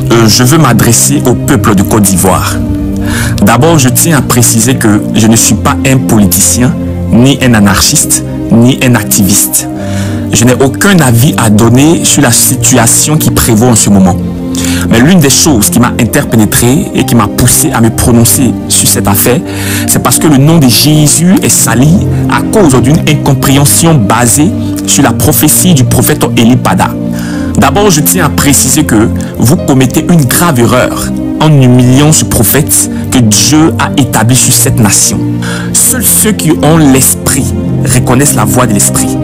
Je veux m'adresser au peuple de Côte d'Ivoire. D'abord, je tiens à préciser que je ne suis pas un politicien, ni un anarchiste, ni un activiste. Je n'ai aucun avis à donner sur la situation qui prévaut en ce moment. Mais l'une des choses qui m'a interpénétré et qui m'a poussé à me prononcer sur cette affaire, c'est parce que le nom de Jésus est sali à cause d'une incompréhension basée sur la prophétie du prophète Eli Pada. D'abord, je tiens à préciser que vous commettez une grave erreur en humiliant ce prophète que Dieu a établi sur cette nation. Seuls ceux qui ont l'esprit reconnaissent la voix de l'esprit.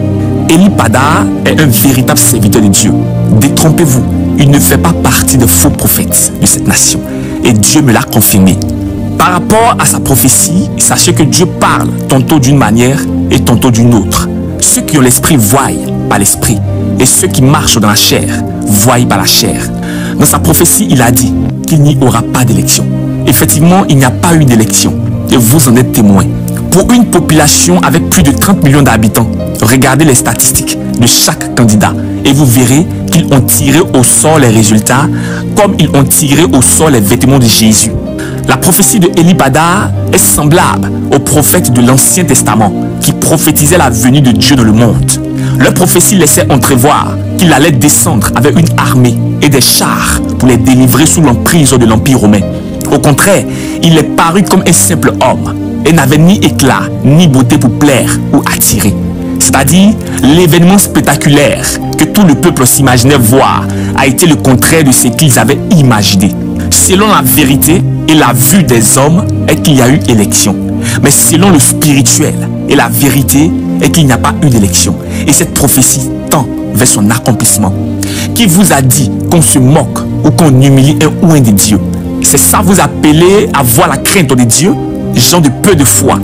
Eli Pada est un véritable serviteur de Dieu. Détrompez-vous, il ne fait pas partie des faux prophètes de cette nation. Et Dieu me l'a confirmé. Par rapport à sa prophétie, sachez que Dieu parle tantôt d'une manière et tantôt d'une autre. Ceux qui ont l'esprit voient par l'esprit. Et ceux qui marchent dans la chair voient par la chair. Dans sa prophétie, il a dit qu'il n'y aura pas d'élection. Effectivement, il n'y a pas eu d'élection. Et vous en êtes témoin. Pour une population avec plus de 30 millions d'habitants, regardez les statistiques de chaque candidat et vous verrez qu'ils ont tiré au sort les résultats comme ils ont tiré au sort les vêtements de Jésus. La prophétie de Eli Pada est semblable aux prophètes de l'Ancien Testament qui prophétisaient la venue de Dieu dans le monde. Leur prophétie laissait entrevoir qu'il allait descendre avec une armée et des chars pour les délivrer sous l'emprise de l'Empire romain. Au contraire, il est paru comme un simple homme et n'avait ni éclat ni beauté pour plaire ou attirer. C'est-à-dire, l'événement spectaculaire que tout le peuple s'imaginait voir a été le contraire de ce qu'ils avaient imaginé. Selon la vérité et la vue des hommes est qu'il y a eu élection. Mais selon le spirituel et la vérité est qu'il n'y a pas eu d'élection. Et cette prophétie tend vers son accomplissement. Qui vous a dit qu'on se moque ou qu'on humilie un oint de Dieu? C'est ça vous appeler à voir la crainte de Dieu? Gens de peu de foi.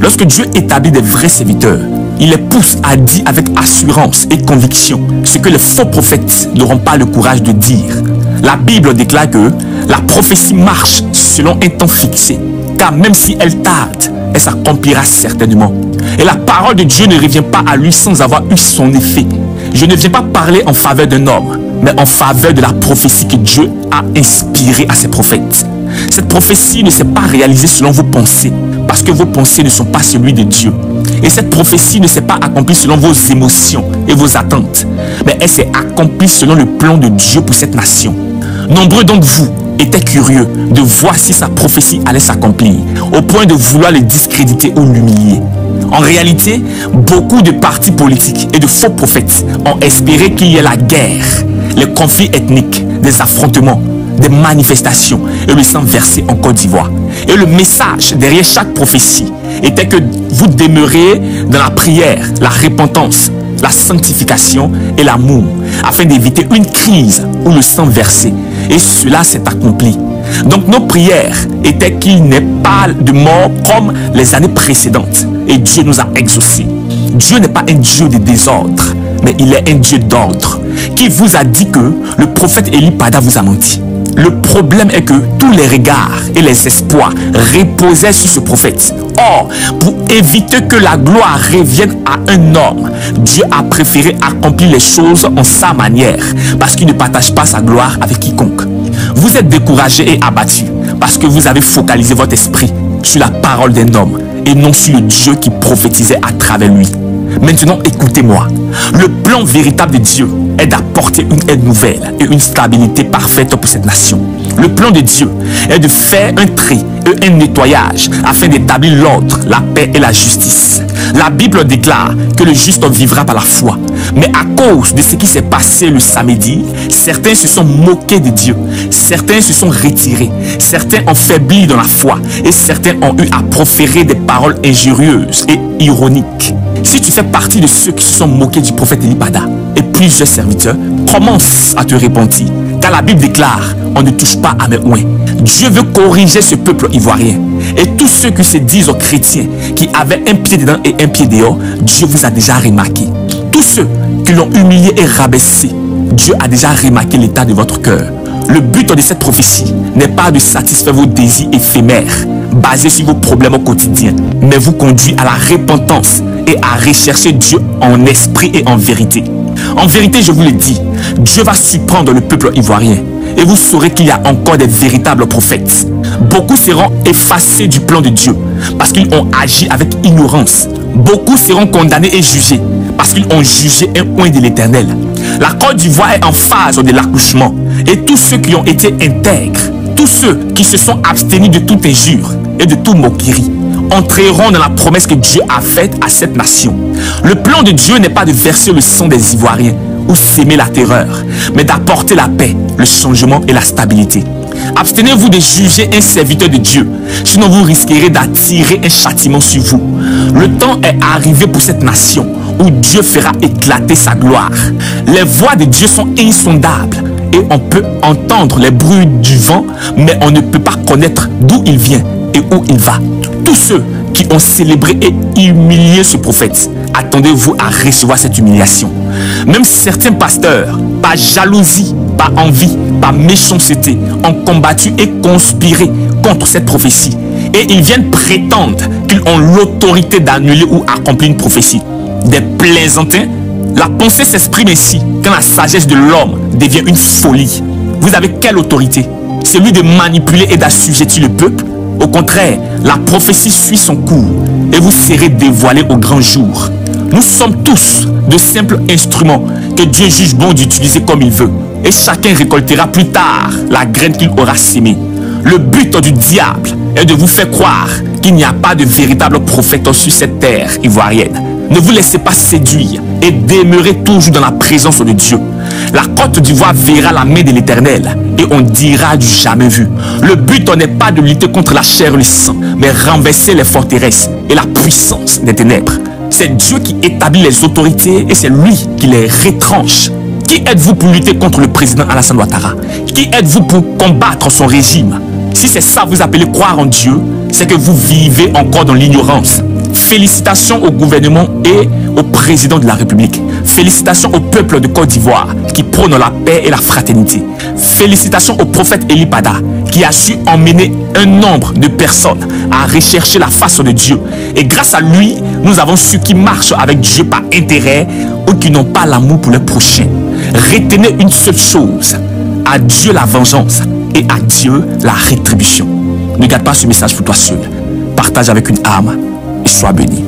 Lorsque Dieu établit des vrais serviteurs, il les pousse à dire avec assurance et conviction ce que les faux prophètes n'auront pas le courage de dire. La Bible déclare que la prophétie marche selon un temps fixé, car même si elle tarde, elle s'accomplira certainement. Et la parole de Dieu ne revient pas à lui sans avoir eu son effet. Je ne viens pas parler en faveur d'un homme, mais en faveur de la prophétie que Dieu a inspirée à ses prophètes. Cette prophétie ne s'est pas réalisée selon vos pensées, parce que vos pensées ne sont pas celui de Dieu. Et cette prophétie ne s'est pas accomplie selon vos émotions et vos attentes, mais elle s'est accomplie selon le plan de Dieu pour cette nation. Nombreux d'entre vous étaient curieux de voir si sa prophétie allait s'accomplir, au point de vouloir le discréditer ou l'humilier. En réalité, beaucoup de partis politiques et de faux prophètes ont espéré qu'il y ait la guerre, les conflits ethniques, des affrontements, des manifestations et le sang versé en Côte d'Ivoire. Et le message derrière chaque prophétie était que vous demeurez dans la prière, la repentance, la sanctification et l'amour, afin d'éviter une crise ou le sang versé. Et cela s'est accompli. Donc nos prières étaient qu'il n'ait pas de mort comme les années précédentes. Et Dieu nous a exaucés. Dieu n'est pas un Dieu de désordre, mais il est un Dieu d'ordre. Qui vous a dit que le prophète Eli Pada vous a menti? Le problème est que tous les regards et les espoirs reposaient sur ce prophète. Or, pour éviter que la gloire revienne à un homme, Dieu a préféré accomplir les choses en sa manière, parce qu'il ne partage pas sa gloire avec quiconque. Vous êtes découragé et abattu, parce que vous avez focalisé votre esprit sur la parole d'un homme, et non sur le Dieu qui prophétisait à travers lui. Maintenant, écoutez-moi. Le plan véritable de Dieu est d'apporter une aide nouvelle et une stabilité parfaite pour cette nation. Le plan de Dieu est de faire un tri et un nettoyage afin d'établir l'ordre, la paix et la justice. La Bible déclare que le juste vivra par la foi. Mais à cause de ce qui s'est passé le samedi, certains se sont moqués de Dieu, certains se sont retirés, certains ont faibli dans la foi et certains ont eu à proférer des paroles injurieuses et ironiques. Si tu fais partie de ceux qui se sont moqués du prophète Eli Pada et plusieurs serviteurs, commence à te repentir. Car la Bible déclare, on ne touche pas à mes oins. Dieu veut corriger ce peuple ivoirien. Et tous ceux qui se disent aux chrétiens qui avaient un pied dedans et un pied dehors, Dieu vous a déjà remarqué. Tous ceux qui l'ont humilié et rabaissé, Dieu a déjà remarqué l'état de votre cœur. Le but de cette prophétie n'est pas de satisfaire vos désirs éphémères, basés sur vos problèmes au quotidien, mais vous conduit à la repentance et à rechercher Dieu en esprit et en vérité. En vérité, je vous le dis, Dieu va surprendre le peuple ivoirien et vous saurez qu'il y a encore des véritables prophètes. Beaucoup seront effacés du plan de Dieu parce qu'ils ont agi avec ignorance. Beaucoup seront condamnés et jugés parce qu'ils ont jugé un oint de l'Éternel. La Côte d'Ivoire est en phase de l'accouchement et tous ceux qui ont été intègres, tous ceux qui se sont abstenus de toute injure et de toute moquerie, entreront dans la promesse que Dieu a faite à cette nation. Le plan de Dieu n'est pas de verser le sang des Ivoiriens ou s'aimer la terreur, mais d'apporter la paix, le changement et la stabilité. Abstenez-vous de juger un serviteur de Dieu, sinon vous risquerez d'attirer un châtiment sur vous. Le temps est arrivé pour cette nation où Dieu fera éclater sa gloire. Les voies de Dieu sont insondables et on peut entendre les bruits du vent, mais on ne peut pas connaître d'où il vient et où il va. Tous ceux qui ont célébré et humilié ce prophète, attendez-vous à recevoir cette humiliation. Même certains pasteurs, par jalousie, par envie, par méchanceté, ont combattu et conspiré contre cette prophétie. Et ils viennent prétendre qu'ils ont l'autorité d'annuler ou accomplir une prophétie. Des plaisantins. La pensée s'exprime ainsi quand la sagesse de l'homme devient une folie. Vous avez quelle autorité? Celui de manipuler et d'assujettir le peuple? Au contraire, la prophétie suit son cours et vous serez dévoilés au grand jour. Nous sommes tous de simples instruments que Dieu juge bon d'utiliser comme il veut. Et chacun récoltera plus tard la graine qu'il aura sémée. Le but du diable est de vous faire croire qu'il n'y a pas de véritable prophète sur cette terre ivoirienne. Ne vous laissez pas séduire et demeurez toujours dans la présence de Dieu. La Côte d'Ivoire verra la main de l'Éternel et on dira du jamais vu. Le but n'est pas de lutter contre la chair et le sang, mais renverser les forteresses et la puissance des ténèbres. C'est Dieu qui établit les autorités et c'est lui qui les retranche. Qui êtes-vous pour lutter contre le président Alassane Ouattara? Qui êtes-vous pour combattre son régime? Si c'est ça vous appelez croire en Dieu, c'est que vous vivez encore dans l'ignorance. Félicitations au gouvernement et au président de la République. Félicitations au peuple de Côte d'Ivoire qui prône la paix et la fraternité. Félicitations au prophète Eli Pada qui a su emmener un nombre de personnes à rechercher la face de Dieu. Et grâce à lui, nous avons ceux qui marchent avec Dieu par intérêt ou qui n'ont pas l'amour pour le prochain. Retenez une seule chose: à Dieu la vengeance et à Dieu la rétribution. Ne garde pas ce message pour toi seul. Partage avec une âme et sois béni.